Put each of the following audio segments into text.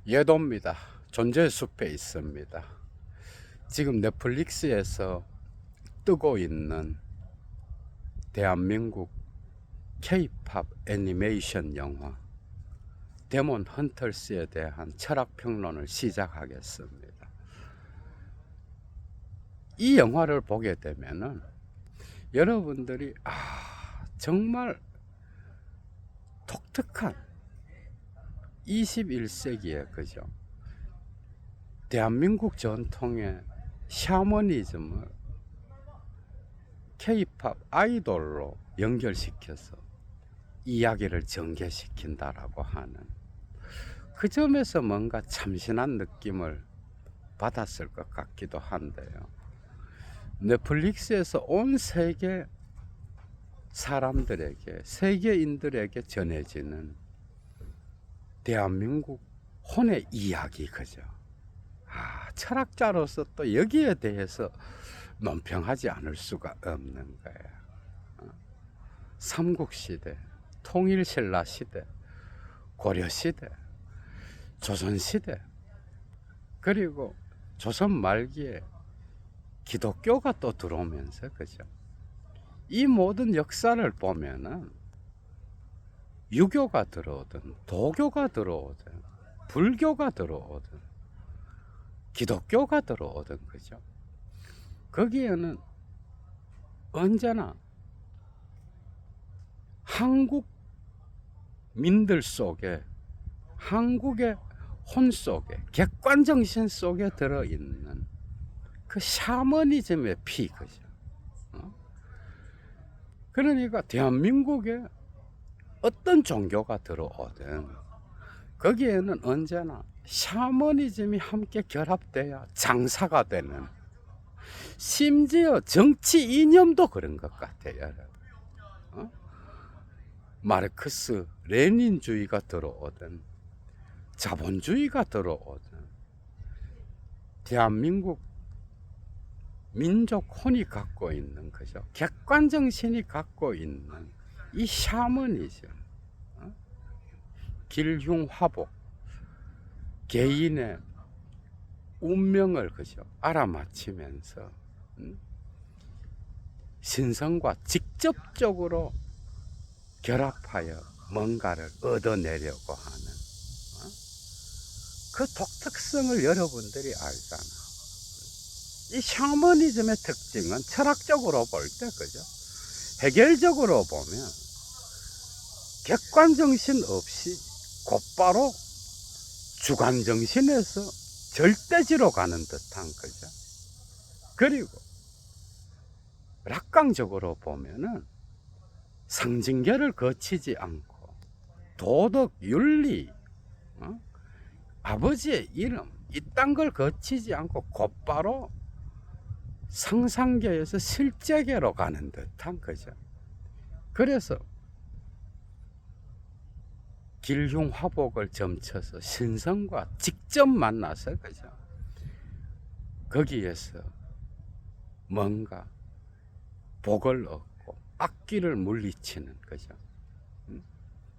예도입니다. 존재의 숲에 있습니다. 지금 넷플릭스에서 뜨고 있는 대한민국 K-팝 애니메이션 영화 데몬 헌터스에 대한 철학 평론을 시작하겠습니다. 이 영화를 보게 되면은 여러분들이 정말 독특한 21세기에 그죠? 대한민국 전통의 샤머니즘을 K-팝 아이돌로 연결시켜서 이야기를 전개시킨다라고 하는 그 점에서 뭔가 참신한 느낌을 받았을 것 같기도 한데요. 넷플릭스에서 온 세계 사람들에게, 세계인들에게 전해지는 대한민국 혼의 이야기, 그죠? 철학자로서 또 여기에 대해서 논평하지 않을 수가 없는 거예요. 삼국시대, 통일신라시대, 고려시대, 조선시대, 그리고 조선 말기에 기독교가 또 들어오면서, 그죠? 이 모든 역사를 보면은 유교가 들어오든, 도교가 들어오든, 불교가 들어오든, 기독교가 들어오든, 그죠? 거기에는 언제나 한국민들 속에, 한국의 혼 속에, 객관정신 속에 들어있는 그 샤머니즘의 피, 그죠? 그러니까 대한민국에 어떤 종교가 들어오든 거기에는 언제나 샤머니즘이 함께 결합돼야 장사가 되는, 심지어 정치 이념도 그런 것 같아요. 마르크스 레닌주의가 들어오든 자본주의가 들어오든 대한민국 민족 혼이 갖고 있는, 그죠? 객관정신이 갖고 있는 이 샤머니즘, 길흉화복, 개인의 운명을, 그죠? 알아맞히면서 신성과 직접적으로 결합하여 뭔가를 얻어내려고 하는 그 독특성을 여러분들이 알잖아. 이 샤머니즘의 특징은 철학적으로 볼 때, 그죠? 해결적으로 보면 객관정신 없이 곧바로 주관정신에서 절대지로 가는 듯한, 그죠? 그리고 낙관적으로 보면은 상징계를 거치지 않고 도덕, 윤리, 아버지의 이름 이딴 걸 거치지 않고 곧바로 상상계에서 실제계로 가는 듯한, 거죠. 그래서 길흉화복을 점쳐서 신성과 직접 만나서, 그죠? 거기에서 뭔가 복을 얻고 악기를 물리치는, 거죠.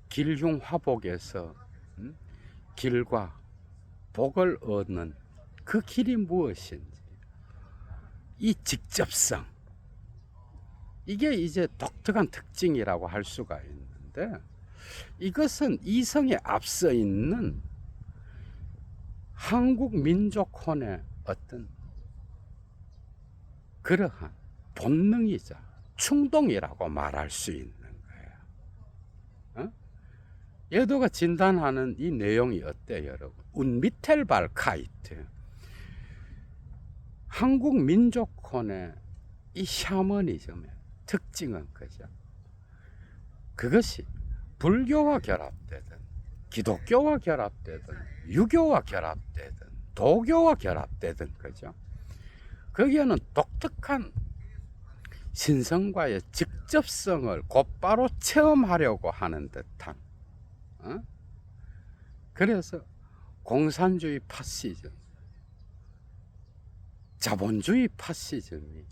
길흉화복에서 길과 복을 얻는 그 길이 무엇인지, 이 직접성, 이게 이제 독특한 특징이라고 할 수가 있는데, 이것은 이성에 앞서 있는 한국 민족혼의 어떤 그러한 본능이자 충동이라고 말할 수 있는 거예요. 예도가 진단하는 이 내용이 어때요, 여러분? 운미텔발카이트, 한국 민족혼의 이 샤머니즘의 특징은, 그죠? 그것이 불교와 결합되든 기독교와 결합되든 유교와 결합되든 도교와 결합되든, 그죠? 거기에는 독특한 신성과의 직접성을 곧바로 체험하려고 하는 듯한, 그래서 공산주의 파시즘, 자본주의 파시즘이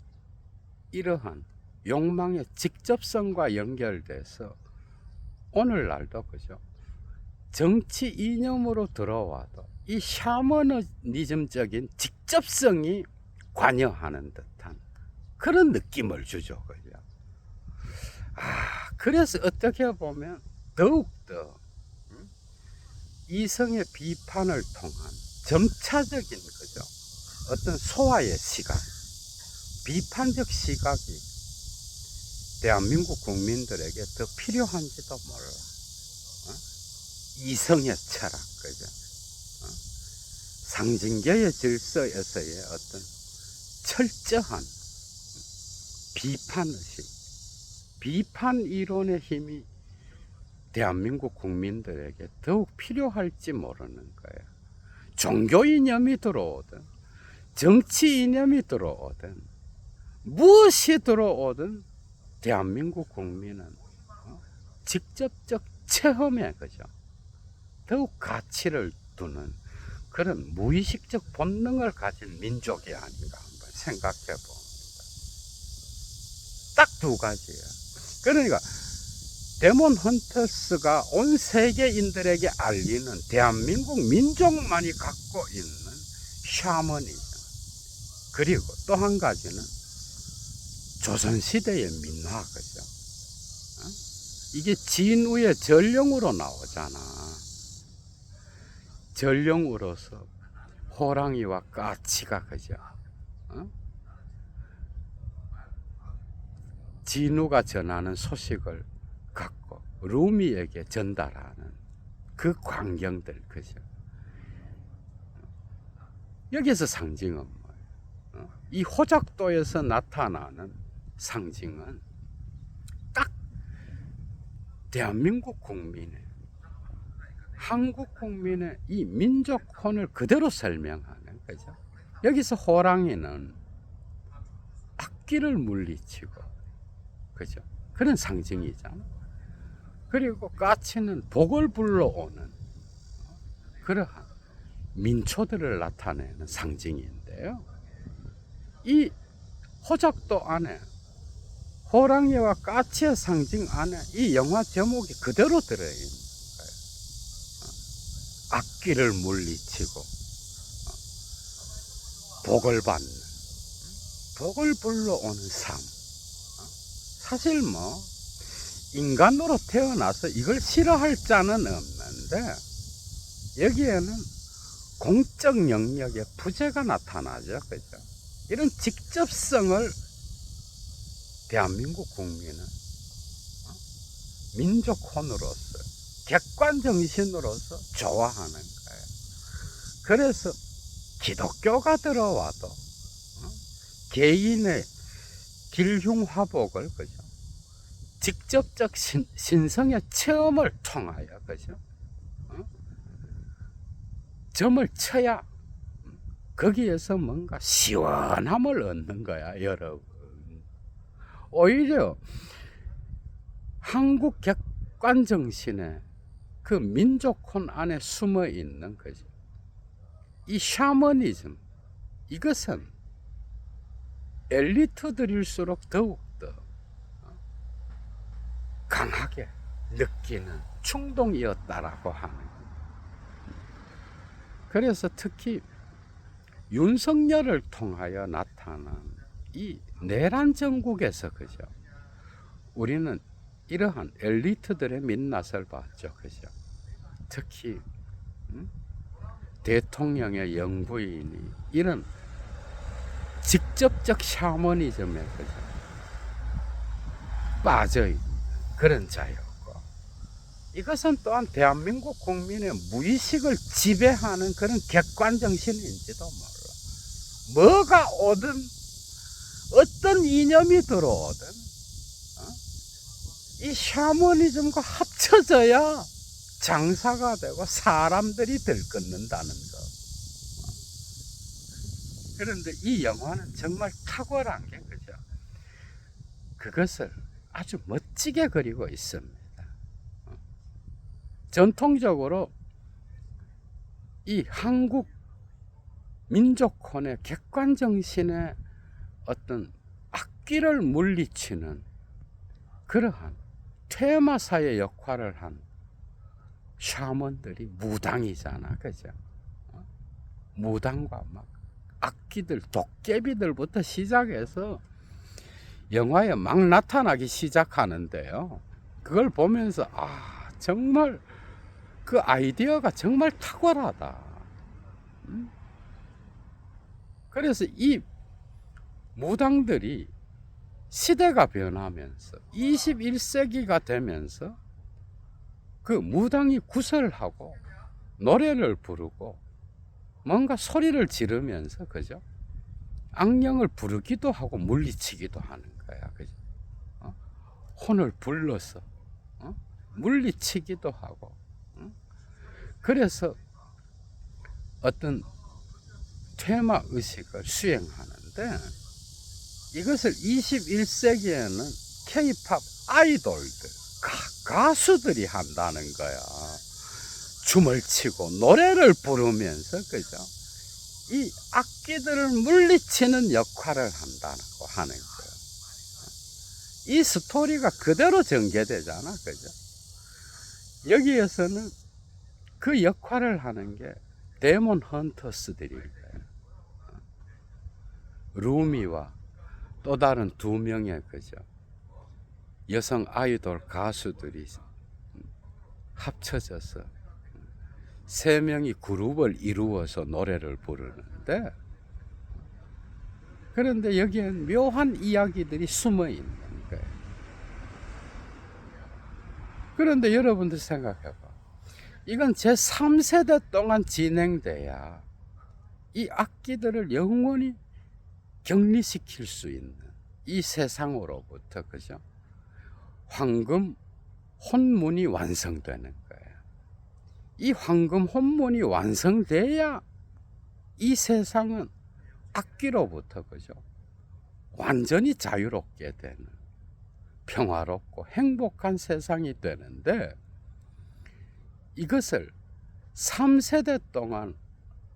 이러한 욕망의 직접성과 연결돼서 오늘날도, 그죠? 정치 이념으로 들어와도 이 샤머니즘적인 직접성이 관여하는 듯한 그런 느낌을 주죠. 그죠? 그래서 어떻게 보면 더욱더 이성의 비판을 통한 점차적인 그죠? 어떤 소화의 시각, 비판적 시각이 대한민국 국민들에게 더 필요한지도 몰라. 이성의 철학, 그죠? 상징계의 질서에서의 어떤 철저한 비판의식, 비판 이론의 힘이 대한민국 국민들에게 더욱 필요할지 모르는 거예요. 종교 이념이 들어오든, 정치 이념이 들어오든, 무엇이 들어오든, 대한민국 국민은 직접적 체험에 그죠? 더욱 가치를 두는 그런 무의식적 본능을 가진 민족이 아닌가 한번 생각해 봅니다. 딱 두 가지예요. 그러니까 데몬 헌터스가 온 세계인들에게 알리는 대한민국 민족만이 갖고 있는 샤머니즘, 그리고 또 한 가지는 조선시대의 민화, 그죠? 이게 진우의 전령으로 나오잖아. 전령으로서 호랑이와 까치가 그죠? 진우가 전하는 소식을 갖고 루미에게 전달하는 그 광경들, 그죠? 여기서 상징은 뭐예요? 이 호작도에서 나타나는 상징은 딱 대한민국 국민의, 한국 국민의 이 민족혼을 그대로 설명하는 거죠. 여기서 호랑이는 악기를 물리치고, 그죠? 그런 상징이잖아. 그리고 까치는 복을 불러오는 그러한 민초들을 나타내는 상징인데요. 이 호작도 안에, 호랑이와 까치의 상징 안에 이 영화 제목이 그대로 들어있는 거예요. 악기를 물리치고 복을 받는, 복을 불러오는 삶. 사실 뭐 인간으로 태어나서 이걸 싫어할 자는 없는데, 여기에는 공적 영역의 부재가 나타나죠. 그죠? 이런 직접성을 대한민국 국민은 민족혼으로서, 객관 정신으로서 좋아하는 거예요. 그래서 기독교가 들어와도 개인의 길흉화복을, 그죠? 직접적 신성의 체험을 통하여, 그죠? 점을 쳐야 거기에서 뭔가 시원함을 얻는 거야, 여러분. 오히려 한국 객관 정신의 그 민족혼 안에 숨어 있는 거죠. 이 샤머니즘, 이것은 엘리트들일수록 더욱더 강하게 느끼는 충동이었다라고 하는 거예요. 그래서 특히 윤석열을 통하여 나타난 이 내란 정국에서, 그죠? 우리는 이러한 엘리트들의 민낯을 봤죠. 그죠? 특히 대통령의 영부인이 이런 직접적 샤머니즘에, 그죠? 빠져있는 그런 자였고, 이것은 또한 대한민국 국민의 무의식을 지배하는 그런 객관정신인지도 몰라. 뭐가 오든, 어떤 이념이 들어오든 이 샤머니즘과 합쳐져야 장사가 되고 사람들이 들끓는다는 거. 그런데 이 영화는 정말 탁월한 게, 그죠? 그것을 아주 멋지게 그리고 있습니다. 전통적으로 이 한국 민족혼의 객관정신의 어떤 악기를 물리치는 그러한 테마사의 역할을 한 샤먼들이 무당이잖아, 그죠? 무당과 막 악기들, 도깨비들부터 시작해서 영화에 막 나타나기 시작하는데요. 그걸 보면서 정말 그 아이디어가 정말 탁월하다. 그래서 이 무당들이 시대가 변하면서 21세기가 되면서 그 무당이 구설하고 노래를 부르고 뭔가 소리를 지르면서 그죠? 악령을 부르기도 하고 물리치기도 하는 거야. 그죠? 혼을 불러서 물리치기도 하고. 그래서 어떤 테마 의식을 수행하는데 이것을 21세기에는 K-팝 아이돌들, 가수들이 한다는 거야. 춤을 추고 노래를 부르면서 그죠? 이 악기들을 물리치는 역할을 한다고 하는 거예요. 이 스토리가 그대로 전개되잖아, 그죠? 여기에서는 그 역할을 하는 게 데몬 헌터스들일 거예요. 루미와 또 다른 두 명의 그죠? 여성 아이돌 가수들이 합쳐져서 세 명이 그룹을 이루어서 노래를 부르는데, 그런데 여기엔 묘한 이야기들이 숨어 있는 거예요. 그런데 여러분들 생각해봐. 이건 제 3세대 동안 진행돼야 이 악기들을 영원히 격리시킬 수 있는 이 세상으로부터 그죠? 황금 혼문이 완성되는 거예요. 이 황금 혼문이 완성돼야 이 세상은 악기로부터 그죠? 완전히 자유롭게 되는 평화롭고 행복한 세상이 되는데, 이것을 3세대 동안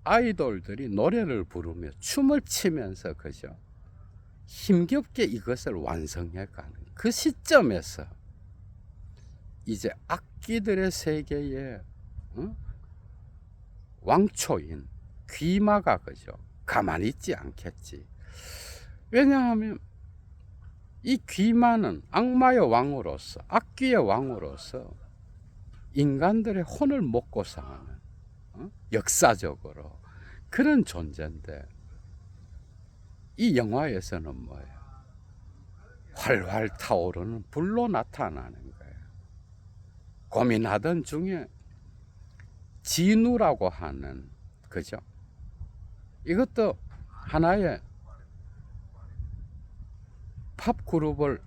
아이돌들이 노래를 부르며 춤을 추면서 그죠? 힘겹게 이것을 완성해 가는 그 시점에서 이제 악기들의 세계에 왕초인 귀마가 그죠? 가만히 있지 않겠지. 왜냐하면 이 귀마는 악마의 왕으로서, 악기의 왕으로서 인간들의 혼을 먹고 사는 역사적으로 그런 존재인데, 이 영화에서는 뭐예요? 활활 타오르는 불로 나타나는 거예요. 고민하던 중에 진우라고 하는 그죠? 이것도 하나의 팝 그룹을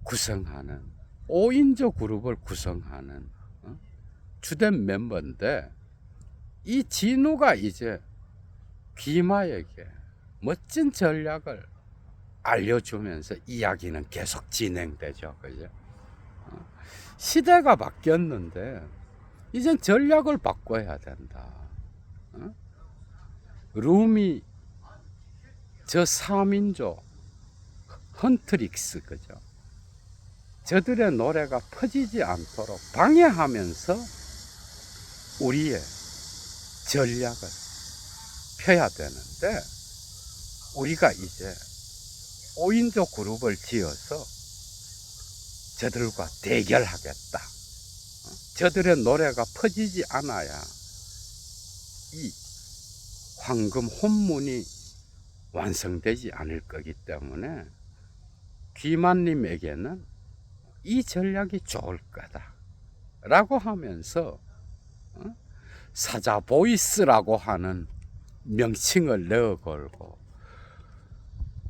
구성하는 5인조 그룹을 구성하는 주된 멤버인데, 이 진우가 이제 귀마에게 멋진 전략을 알려주면서 이야기는 계속 진행되죠. 그죠? 시대가 바뀌었는데 이젠 전략을 바꿔야 된다. 루미, 저 3인조 헌트릭스 그죠? 저들의 노래가 퍼지지 않도록 방해하면서 우리의 전략을 펴야 되는데, 우리가 이제 5인조 그룹을 지어서 저들과 대결하겠다. 저들의 노래가 퍼지지 않아야 이 황금 혼문이 완성되지 않을 거기 때문에 귀만님에게는 이 전략이 좋을 거다 라고 하면서 사자 보이스라고 하는 명칭을 넣어 걸고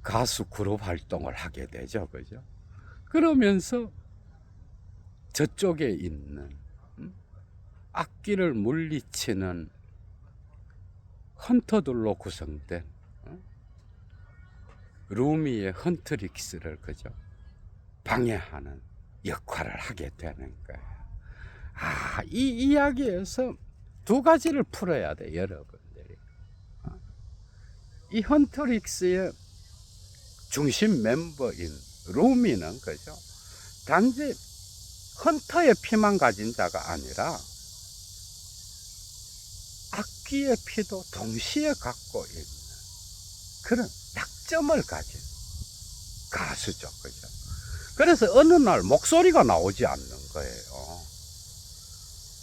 가수 그룹 활동을 하게 되죠. 그죠? 그러면서 저쪽에 있는 악기를 물리치는 헌터들로 구성된 루미의 헌트릭스를 그죠? 방해하는 역할을 하게 되는 거예요. 이 이야기에서 두 가지를 풀어야 돼, 여러분들이. 이 헌트릭스의 중심 멤버인 루미는 그죠? 단지 헌터의 피만 가진 자가 아니라 악기의 피도 동시에 갖고 있는 그런 약점을 가진 가수죠. 그죠? 그래서 어느 날 목소리가 나오지 않는 거예요.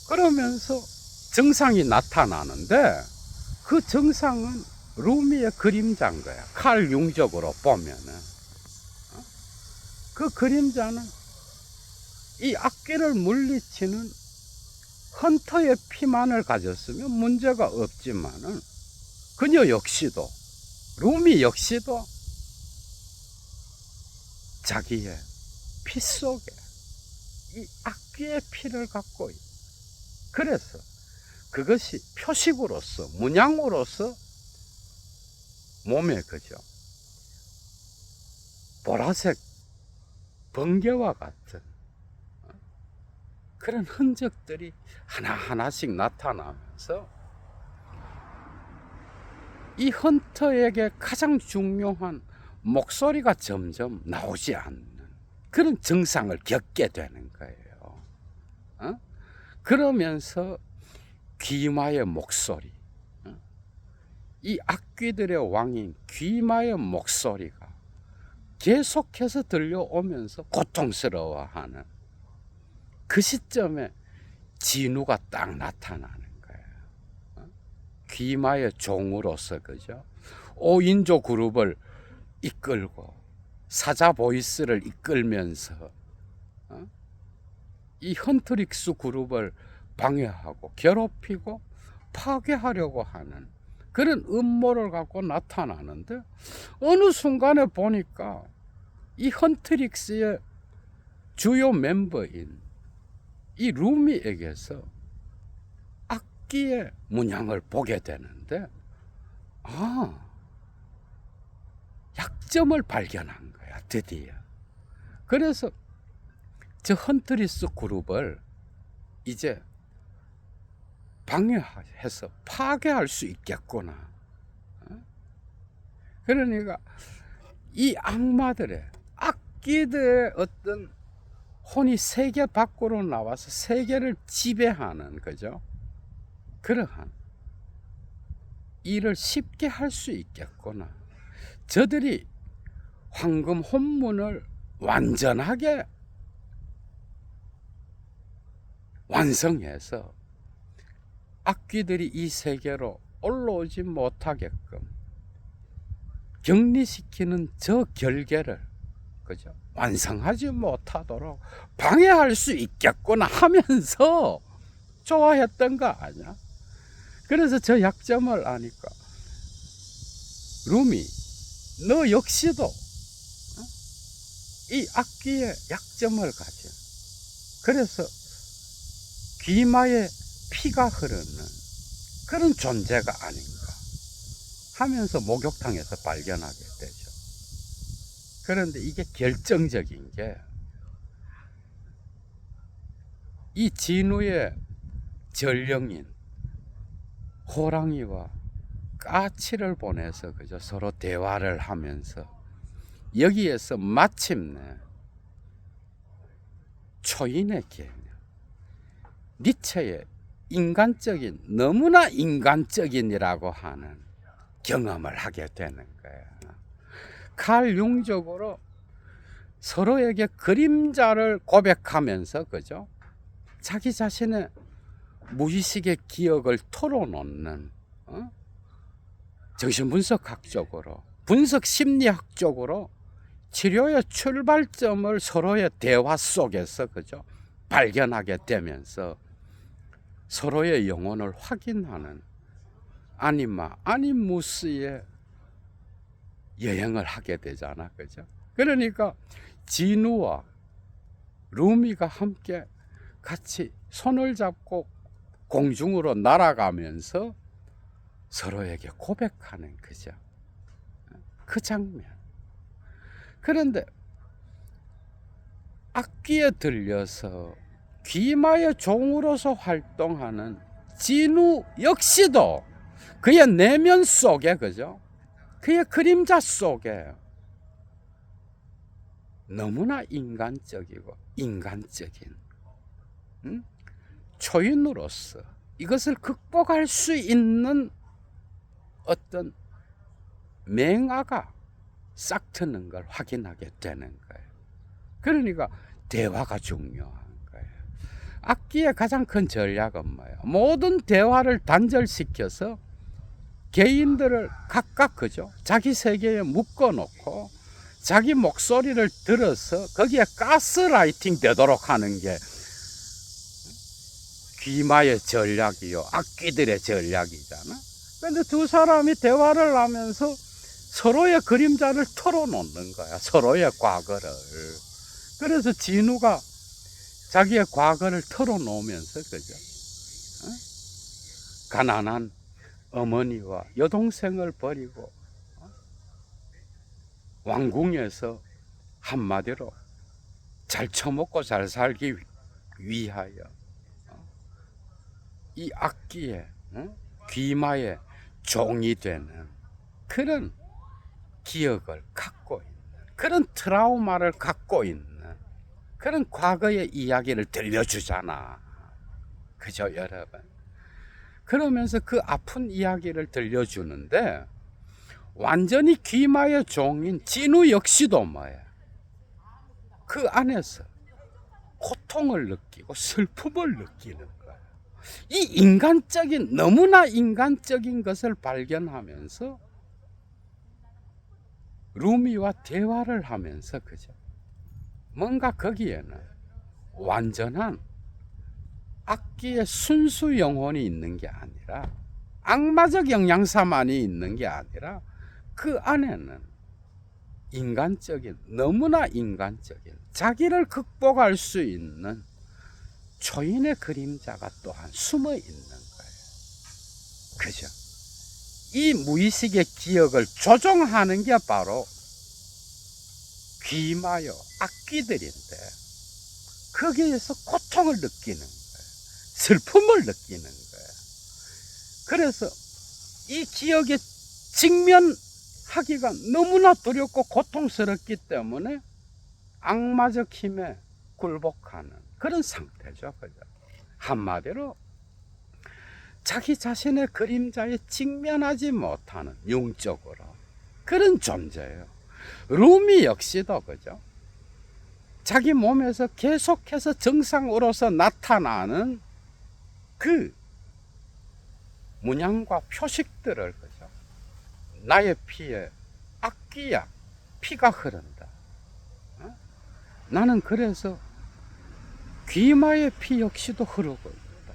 그러면서 정상이 나타나는데 그 정상은 루미의 그림자인 거야. 칼 융적으로 보면은. 그 그림자는 이 악기를 물리치는 헌터의 피만을 가졌으면 문제가 없지만은 그녀 역시도, 루미 역시도 자기의 피 속에 이 악기의 피를 갖고 있다. 그래서 그것이 표식으로서, 문양으로서 몸에 그죠, 보라색 번개와 같은 그런 흔적들이 하나하나씩 나타나면서 이 헌터에게 가장 중요한 목소리가 점점 나오지 않는 그런 증상을 겪게 되는 거예요. 그러면서 귀마의 목소리, 이 악귀들의 왕인 귀마의 목소리가 계속해서 들려오면서 고통스러워하는 그 시점에 진우가 딱 나타나는 거예요. 귀마의 종으로서, 그죠? 5인조 그룹을 이끌고 사자 보이스를 이끌면서 이 헌트릭스 그룹을 방해하고 괴롭히고 파괴하려고 하는 그런 음모를 갖고 나타나는데, 어느 순간에 보니까 이 헌트릭스의 주요 멤버인 이 루미에게서 악기의 문양을 보게 되는데, 약점을 발견한 거야, 드디어. 그래서 저 헌트리스 그룹을 이제 방해해서 파괴할 수 있겠구나. 그러니까 이 악마들의, 악기들의 어떤 혼이 세계 밖으로 나와서 세계를 지배하는, 그죠? 그러한 일을 쉽게 할 수 있겠구나. 저들이 황금 혼문을 완전하게 완성해서 악귀들이 이 세계로 올라오지 못하게끔 격리시키는 저 결계를, 그죠, 완성하지 못하도록 방해할 수 있겠구나 하면서 좋아했던 거 아니야? 그래서 저 약점을 아니까 루미, 너 역시도 이 악기의 약점을 가져. 그래서 귀마의 피가 흐르는 그런 존재가 아닌가 하면서 목욕탕에서 발견하게 되죠. 그런데 이게 결정적인 게, 이 진우의 전령인 호랑이와 까치를 보내서, 그죠, 서로 대화를 하면서 여기에서 마침내 초인의 개념, 니체의 인간적인, 너무나 인간적인이라고 하는 경험을 하게 되는 거예요. 칼 융적으로 서로에게 그림자를 고백하면서, 그죠, 자기 자신의 무의식의 기억을 털어놓는, 정신분석학적으로, 분석심리학적으로 치료의 출발점을 서로의 대화 속에서, 그죠, 발견하게 되면서 서로의 영혼을 확인하는 아니마 아니무스의 여행을 하게 되잖아, 그죠? 그러니까 진우와 루미가 함께 같이 손을 잡고 공중으로 날아가면서 서로에게 고백하는, 그죠, 그 장면. 그런데 악기에 들려서 귀마의 종으로서 활동하는 진우 역시도 그의 내면 속에, 그죠, 그의 그림자 속에 너무나 인간적이고 인간적인 초인으로서 이것을 극복할 수 있는 어떤 맹아가 싹 트는 걸 확인하게 되는 거예요. 그러니까 대화가 중요한 거예요. 악기의 가장 큰 전략은 뭐예요? 모든 대화를 단절시켜서 개인들을 각각 그죠? 자기 세계에 묶어놓고 자기 목소리를 들어서 거기에 가스라이팅 되도록 하는 게 귀마의 전략이요, 악기들의 전략이잖아. 근데 두 사람이 대화를 하면서 서로의 그림자를 털어놓는 거야. 서로의 과거를. 그래서 진우가 자기의 과거를 털어놓으면서, 그죠? 가난한 어머니와 여동생을 버리고 왕궁에서 한마디로 잘 처먹고 잘 살기 위하여 이 악기에 귀마의 종이 되는 그런 기억을 갖고 있는, 그런 트라우마를 갖고 있는 그런 과거의 이야기를 들려주잖아. 그죠, 여러분? 그러면서 그 아픈 이야기를 들려주는데 완전히 귀마의 종인 진우 역시도 뭐야? 그 안에서 고통을 느끼고 슬픔을 느끼는 거야. 이 인간적인, 너무나 인간적인 것을 발견하면서 루미와 대화를 하면서, 그죠? 뭔가 거기에는 완전한 악기의 순수 영혼이 있는 게 아니라, 악마적 영양사만이 있는 게 아니라 그 안에는 인간적인, 너무나 인간적인, 자기를 극복할 수 있는 초인의 그림자가 또한 숨어 있는 거예요. 그죠? 이 무의식의 기억을 조종하는 게 바로 귀마요, 악기들인데 거기에서 고통을 느끼는 거예요. 슬픔을 느끼는 거예요. 그래서 이 기억에 직면하기가 너무나 두렵고 고통스럽기 때문에 악마적 힘에 굴복하는 그런 상태죠. 그죠? 한마디로 자기 자신의 그림자에 직면하지 못하는 영적으로 그런 존재예요. 루미 역시도 그죠? 자기 몸에서 계속해서 정상으로서 나타나는 그 문양과 표식들을, 그죠? 나의 피에 악기야, 피가 흐른다. 나는 그래서 귀마의 피 역시도 흐르고 있다.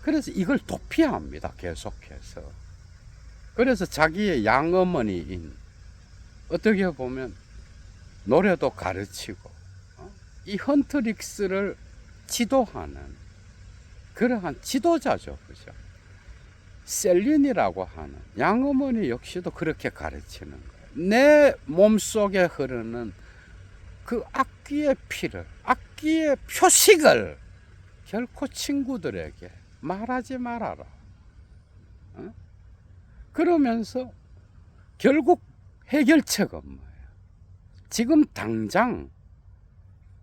그래서 이걸 도피합니다, 계속해서. 그래서 자기의 양어머니인, 어떻게 보면 노래도 가르치고 이 헌트릭스를 지도하는 그러한 지도자죠, 그죠? 셀린이라고 하는 양어머니 역시도 그렇게 가르치는 거예요. 내 몸속에 흐르는 그 악기의 피를, 악기의 표식을 결코 친구들에게 말하지 말아라. 그러면서 결국 해결책은 뭐예요? 지금 당장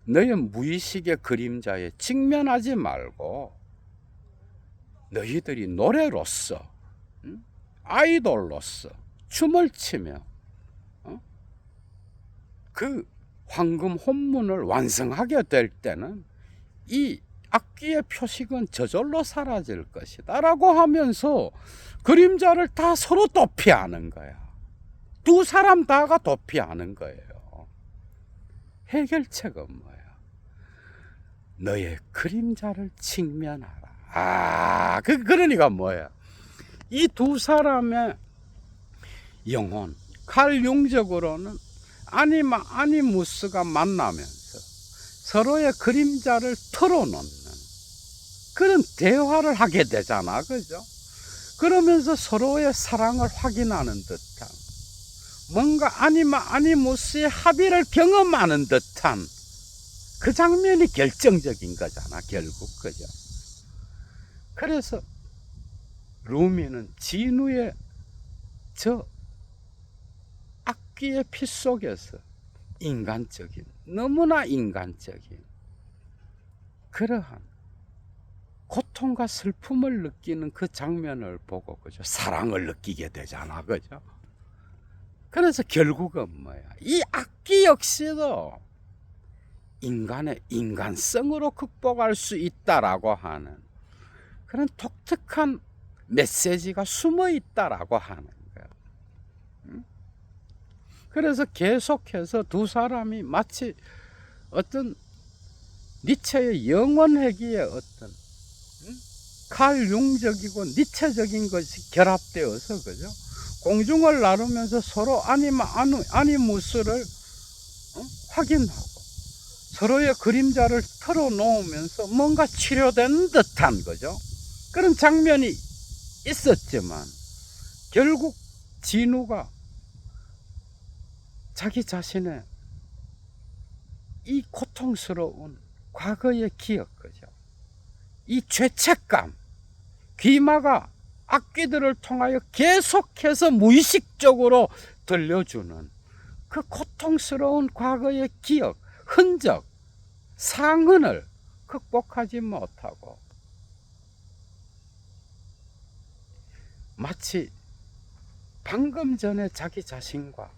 너의 무의식의 그림자에 직면하지 말고 너희들이 노래로서, 아이돌로서 춤을 치며 그 황금 혼문을 완성하게 될 때는 이 악기의 표식은 저절로 사라질 것이다 라고 하면서 그림자를 다 서로 도피하는 거야. 두 사람 다가 도피하는 거예요. 해결책은 뭐야? 너의 그림자를 직면하라. 그러니까 뭐야? 이 두 사람의 영혼, 칼 융적으로는 아니마 아니무스가 만나면서 서로의 그림자를 털어놓는 그런 대화를 하게 되잖아, 그죠? 그러면서 서로의 사랑을 확인하는 듯한, 뭔가 아니마 아니무스의 합의를 경험하는 듯한 그 장면이 결정적인 거잖아, 결국, 그죠? 그래서 루미는 진우의 저 악기의 피 속에서 인간적인, 너무나 인간적인 그러한 고통과 슬픔을 느끼는 그 장면을 보고, 그죠? 사랑을 느끼게 되잖아, 그죠? 그래서 결국은 뭐야? 이 악기 역시도 인간의 인간성으로 극복할 수 있다라고 하는 그런 독특한 메시지가 숨어 있다라고 하는 거야. 그래서 계속해서 두 사람이 마치 어떤 니체의 영원회귀의 어떤 칼융적이고 니체적인 것이 결합되어서, 그죠? 공중을 나르면서 서로 아니무스를 확인하고 서로의 그림자를 털어놓으면서 뭔가 치료된 듯한, 거죠? 그런 장면이 있었지만 결국 진우가 자기 자신의 이 고통스러운 과거의 기억, 그죠? 이 죄책감, 귀마가 악기들을 통하여 계속해서 무의식적으로 들려주는 그 고통스러운 과거의 기억, 흔적, 상흔을 극복하지 못하고 마치 방금 전에 자기 자신과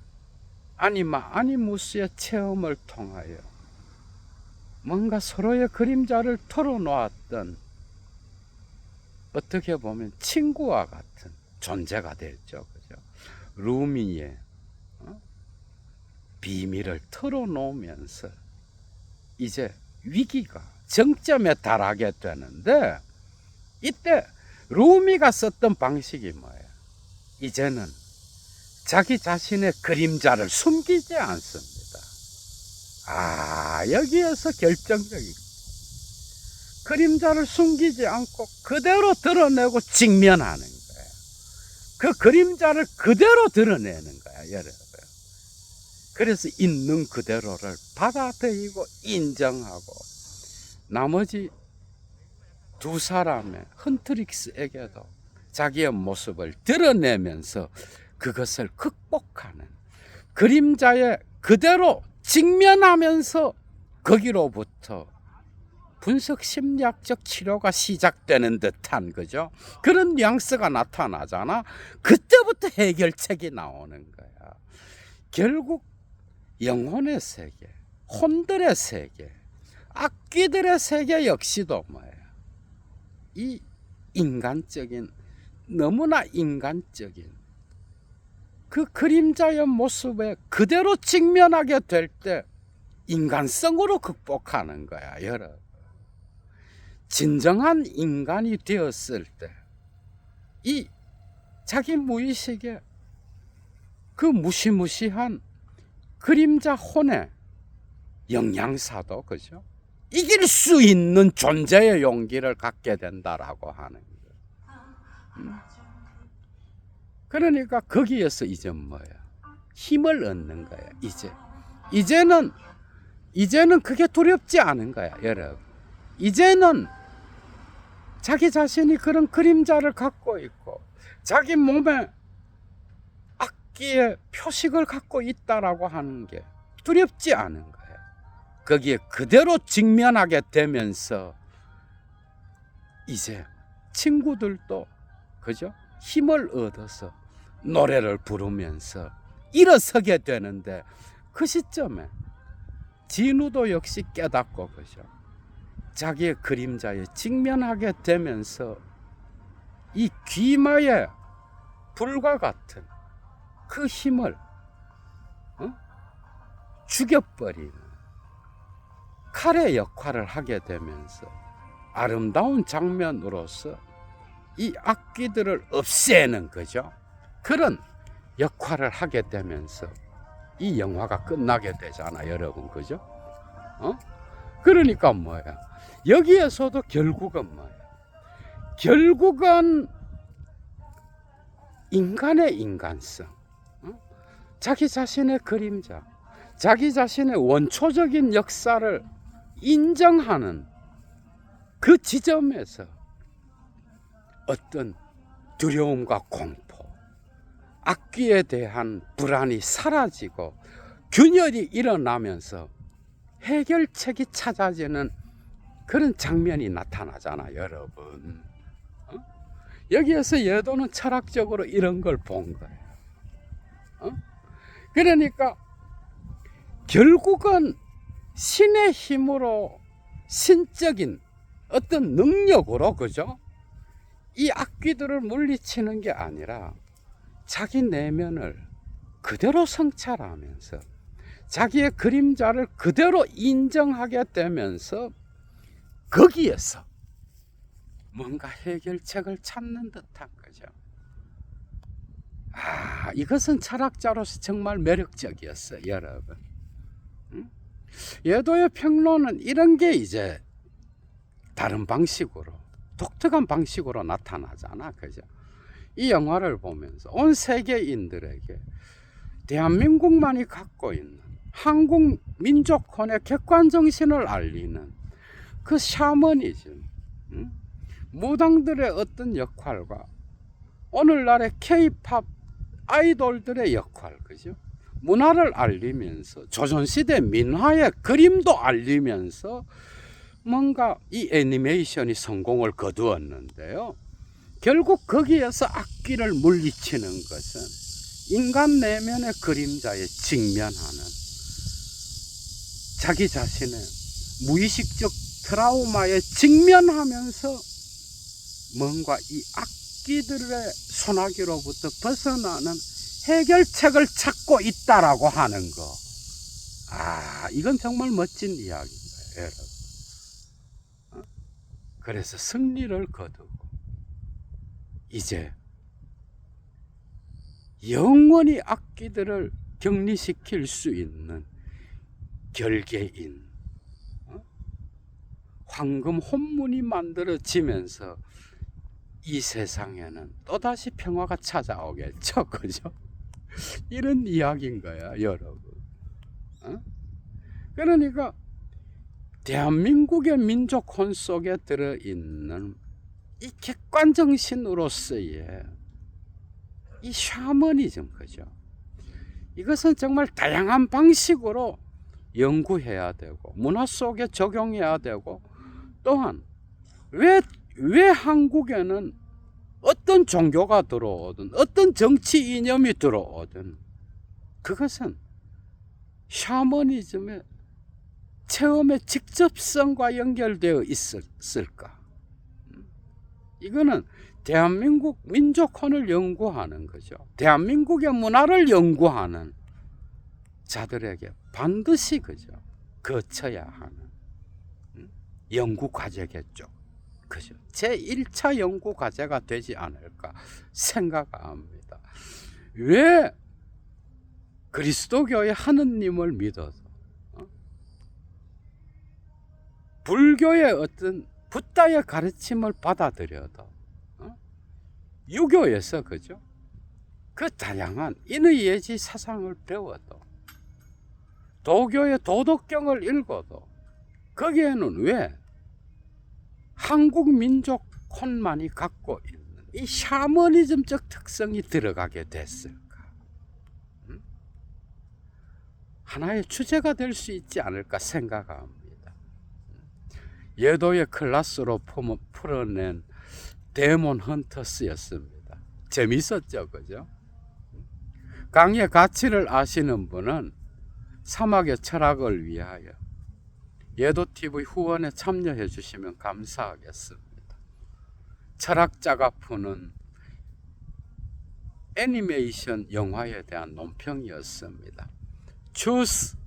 아니무스의 체험을 통하여 뭔가 서로의 그림자를 털어놓았던, 어떻게 보면 친구와 같은 존재가 됐죠, 그죠? 루미의 비밀을 털어놓으면서 이제 위기가 정점에 달하게 되는데, 이때 루미가 썼던 방식이 뭐예요? 이제는 자기 자신의 그림자를 숨기지 않습니다. 여기에서 결정적인, 그림자를 숨기지 않고 그대로 드러내고 직면하는 거예요. 그 그림자를 그대로 드러내는 거야, 여러분. 그래서 있는 그대로를 받아들이고 인정하고, 나머지 두 사람의 헌트릭스에게도 자기의 모습을 드러내면서 그것을 극복하는, 그림자에 그대로 직면하면서 거기로부터 분석 심리학적 치료가 시작되는 듯한, 그죠? 그런 뉘앙스가 나타나잖아. 그때부터 해결책이 나오는 거야. 결국 영혼의 세계, 혼들의 세계, 악귀들의 세계 역시도 뭐예요? 이 인간적인, 너무나 인간적인 그 그림자의 모습에 그대로 직면하게 될 때 인간성으로 극복하는 거야, 여러분. 진정한 인간이 되었을 때 이 자기 무의식의 그 무시무시한 그림자 혼의 영양사도, 그죠? 이길 수 있는 존재의 용기를 갖게 된다라고 하는 거예요. 그러니까 거기에서 이제 뭐야? 힘을 얻는 거야, 이제는 그게 두렵지 않은 거야, 여러분. 이제는 자기 자신이 그런 그림자를 갖고 있고 자기 몸에 악기의 표식을 갖고 있다라고 하는 게 두렵지 않은 거예요. 거기에 그대로 직면하게 되면서 이제 친구들도, 그죠? 힘을 얻어서 노래를 부르면서 일어서게 되는데, 그 시점에 진우도 역시 깨닫고, 그죠? 자기의 그림자에 직면하게 되면서 이 귀마의 불과 같은 그 힘을 죽여버리는 칼의 역할을 하게 되면서 아름다운 장면으로서 이 악귀들을 없애는, 거죠? 그런 역할을 하게 되면서 이 영화가 끝나게 되잖아, 여러분, 그죠? 그러니까 뭐야? 여기에서도 결국은 뭐야? 결국은 인간의 인간성, 자기 자신의 그림자, 자기 자신의 원초적인 역사를 인정하는 그 지점에서 어떤 두려움과 공포, 악귀에 대한 불안이 사라지고 균열이 일어나면서 해결책이 찾아지는 그런 장면이 나타나잖아, 여러분. 어? 여기에서 예도는 철학적으로 이런 걸 본 거예요. 그러니까 결국은 신의 힘으로 신적인 어떤 능력으로, 그죠? 이 악귀들을 물리치는 게 아니라 자기 내면을 그대로 성찰하면서 자기의 그림자를 그대로 인정하게 되면서 거기에서 뭔가 해결책을 찾는 듯한 거죠. 이것은 철학자로서 정말 매력적이었어요, 여러분. 예도의 평론은 이런 게 이제 다른 방식으로, 독특한 방식으로 나타나잖아, 그죠? 이 영화를 보면서 온 세계인들에게 대한민국만이 갖고 있는 한국 민족혼의 객관정신을 알리는 그 샤머니즘, 무당들의 어떤 역할과 오늘날의 K-팝 아이돌들의 역할, 그죠? 문화를 알리면서 조선시대 민화의 그림도 알리면서 뭔가 이 애니메이션이 성공을 거두었는데요. 결국 거기에서 악귀를 물리치는 것은 인간 내면의 그림자에 직면하는 자기 자신의 무의식적 트라우마에 직면하면서 뭔가 이 악귀들의 소나기로부터 벗어나는 해결책을 찾고 있다라고 하는 거. 이건 정말 멋진 이야기입니다, 여러분. 그래서 승리를 거두고 이제 영원히 악귀들을 격리시킬 수 있는 결계인 황금 혼문이 만들어지면서 이 세상에는 또다시 평화가 찾아오겠죠, 그죠? 이런 이야기인 거야, 여러분. 그러니까 대한민국의 민족혼 속에 들어있는 이 객관정신으로서의 이 샤머니즘, 그죠? 이것은 정말 다양한 방식으로 연구해야 되고 문화 속에 적용해야 되고, 또한 왜 한국에는 어떤 종교가 들어오든 어떤 정치 이념이 들어오든 그것은 샤머니즘의 체험의 직접성과 연결되어 있을까? 이거는 대한민국 민족혼을 연구하는 거죠. 대한민국의 문화를 연구하는 자들에게 반드시, 그죠, 거쳐야 하는 연구 과제겠죠. 그죠? 제1차 연구 과제가 되지 않을까 생각합니다. 왜 그리스도교의 하느님을 믿어서 불교의 어떤 붓다의 가르침을 받아들여도 유교에서, 그죠, 그 다양한 인의예지 사상을 배워도 도교의 도덕경을 읽어도 거기에는 왜 한국 민족혼만이 갖고 있는 이 샤머니즘적 특성이 들어가게 됐을까? 하나의 주제가 될 수 있지 않을까 생각합니다. 예도의 클라스로 풀어낸 데몬 헌터스였습니다. 재밌었죠, 그죠? 강의 가치를 아시는 분은 사막의 철학을 위하여 예도TV 후원에 참여해 주시면 감사하겠습니다. 철학자가 푸는 애니메이션 영화에 대한 논평이었습니다. Choose